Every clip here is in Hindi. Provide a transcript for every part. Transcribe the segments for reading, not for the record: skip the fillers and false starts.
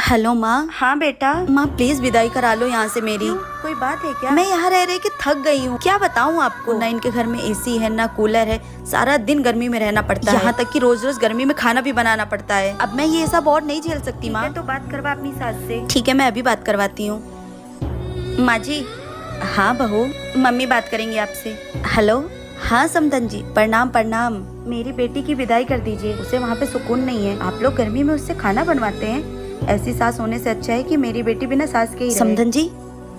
हेलो माँ। हाँ बेटा। माँ प्लीज विदाई करा लो यहाँ से मेरी। कोई बात है क्या? मैं यहाँ रह रह के थक गई हूँ। क्या बताऊँ आपको, ना इनके घर में एसी है ना कूलर है, सारा दिन गर्मी में रहना पड़ता है। यहाँ तक कि रोज रोज गर्मी में खाना भी बनाना पड़ता है। अब मैं ये सब और नहीं झेल सकती माँ। तो बात करवा अपनी सास से। ठीक है, मैं अभी बात करवाती हूँ। माँ जी। हाँ बहू, मम्मी बात करेंगी आपसे। हेलो। हाँ समधन जी, प्रणाम प्रणाम। मेरी बेटी की विदाई कर दीजिए, उसे वहाँ पे सुकून नहीं है। आप लोग गर्मी में उससे खाना बनवाते हैं। ऐसी सास होने से अच्छा है कि मेरी बेटी बिना सास के ही रहे। समधन जी,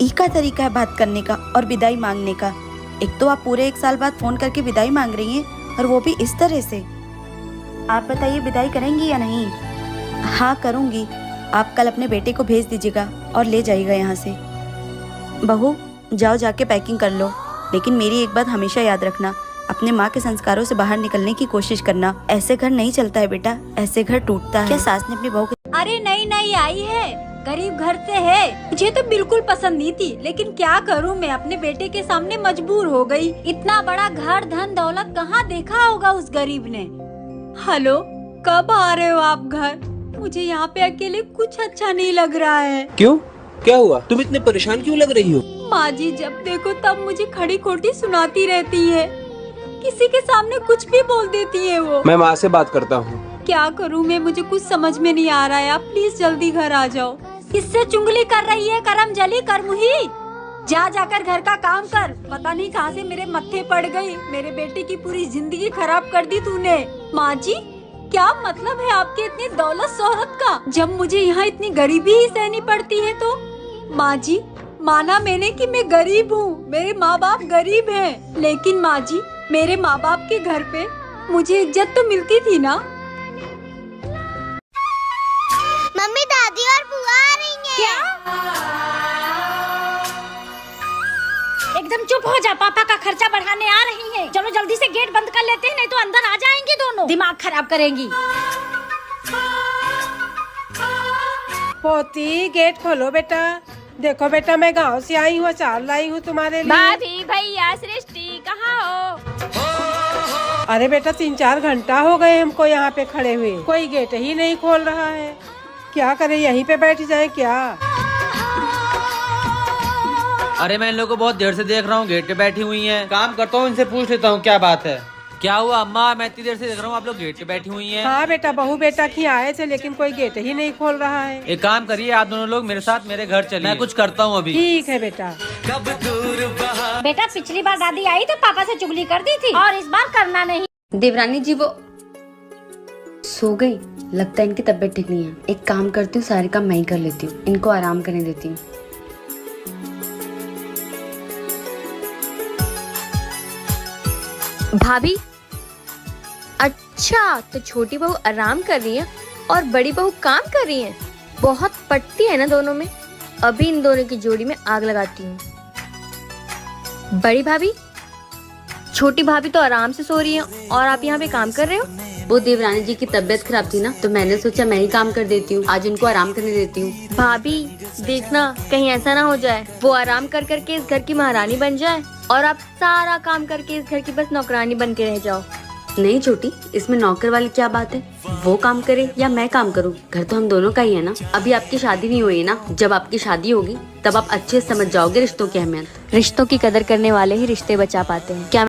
ई का तरीका है बात करने का और विदाई मांगने का। एक तो आप पूरे 1 साल बाद फोन करके विदाई मांग रही हैं और वो भी इस तरह से। आप बताइए विदाई करेंगी या नहीं? हाँ करूँगी। आप कल अपने बेटे को भेज दीजिएगा और ले जाइएगा यहाँ से। बहू जाओ, जाके पैकिंग कर लो, लेकिन मेरी एक बात हमेशा याद रखना, अपने माँ के संस्कारों से बाहर निकलने की कोशिश करना। ऐसे घर नहीं चलता है बेटा, ऐसे घर टूटता है। क्या सास ने अपनी बहू के... अरे नई आई है, गरीब घर से है। मुझे तो बिल्कुल पसंद नहीं थी, लेकिन क्या करूं, मैं अपने बेटे के सामने मजबूर हो गई। इतना बड़ा घर धन दौलत कहाँ देखा होगा उस गरीब ने। हेलो, कब आ रहे हो आप घर? मुझे यहाँ पे अकेले कुछ अच्छा नहीं लग रहा है। क्यों, क्या हुआ? तुम इतने परेशान क्यों लग रही हो? माँ जी जब देखो तब मुझे खड़ी खोटी सुनाती रहती है। किसी के सामने कुछ भी बोल देती है वो। मैं माँ से बात करता हूँ। क्या करूँ मैं, मुझे कुछ समझ में नहीं आ रहा है। आप प्लीज जल्दी घर आ जाओ। किससे चुगली कर रही है करम जली कर मुही? जा जाकर घर का काम कर। पता नहीं कहाँ से मेरे मत्थे पड़ गई। मेरे बेटे की पूरी जिंदगी खराब कर दी तूने। माँ जी क्या मतलब है आपके इतनी दौलत शोहरत का, जब मुझे यहाँ इतनी गरीबी ही सहनी पड़ती है तो? माँ जी माना मैंने कि मैं गरीब हूँ, मेरे माँ बाप गरीब हैं, लेकिन माँ जी मेरे माँ बाप के घर पे मुझे इज्जत तो मिलती थी ना। मम्मी दादी और बुआ आ रही हैं। क्या? एकदम चुप हो जा, पापा का खर्चा बढ़ाने आ रही है। चलो जल्दी से गेट बंद कर लेते हैं, नहीं तो अंदर आ जाएंगी दोनों, दिमाग खराब करेंगी। पोती गेट खोलो बेटा। देखो बेटा मैं गांव से आई हूँ, अचार लाई हूँ तुम्हारे लिए। भाभी भैया सृष्टि कहाँ हो? अरे बेटा 3-4 घंटा हो गए हमको यहाँ पे खड़े हुए, कोई गेट ही नहीं खोल रहा है। क्या करें, यहीं पे बैठ जाए क्या? अरे मैं इन लोगों को बहुत देर से देख रहा हूँ, गेट पे बैठी हुई हैं। काम करता हूँ, इनसे पूछ लेता हूँ क्या बात है। क्या हुआ अम्मा, मैं इतनी देर से देख रहा हूँ आप लोग गेट पे बैठी हुई हैं। हाँ बेटा, बहू बेटा की आए थे, लेकिन कोई गेट ही नहीं खोल रहा है। एक काम करिए, आप दोनों लोग मेरे साथ मेरे घर चलिए, मैं कुछ करता हूँ अभी। ठीक है बेटा। बेटा पिछली बार दादी आई तो पापा से चुगली कर दी थी, और इस बार करना नहीं। देवरानी जी वो सो गई, लगता है इनकी तबीयत ठीक नहीं है। एक काम करती हूँ, सारे काम मैं ही कर लेती हूँ, इनको आराम करने देती हूँ। भाभी, अच्छा तो छोटी बहू आराम कर रही है और बड़ी बहू काम कर रही है। बहुत पटती है ना दोनों में। अभी इन दोनों की जोड़ी में आग लगाती हूँ। बड़ी भाभी, छोटी भाभी तो आराम से सो रही है और आप यहाँ पे काम कर रहे हो। वो देवरानी जी की तबीयत खराब थी ना, तो मैंने सोचा मैं ही काम कर देती हूँ, आज उनको आराम करने देती हूँ। भाभी देखना कहीं ऐसा ना हो जाए वो आराम कर करके इस घर की महारानी बन जाए और आप सारा काम करके इस घर की बस नौकरानी बन के रह जाओ। नहीं छोटी, इसमें नौकर वाली क्या बात है? वो काम करे या मैं काम करूं, घर तो हम दोनों का ही है ना। अभी आपकी शादी नहीं हुई है ना, जब आपकी शादी होगी तब आप अच्छे से समझ जाओगे रिश्तों की अहमियत। रिश्तों की कदर करने वाले ही रिश्ते बचा पाते हैं। क्या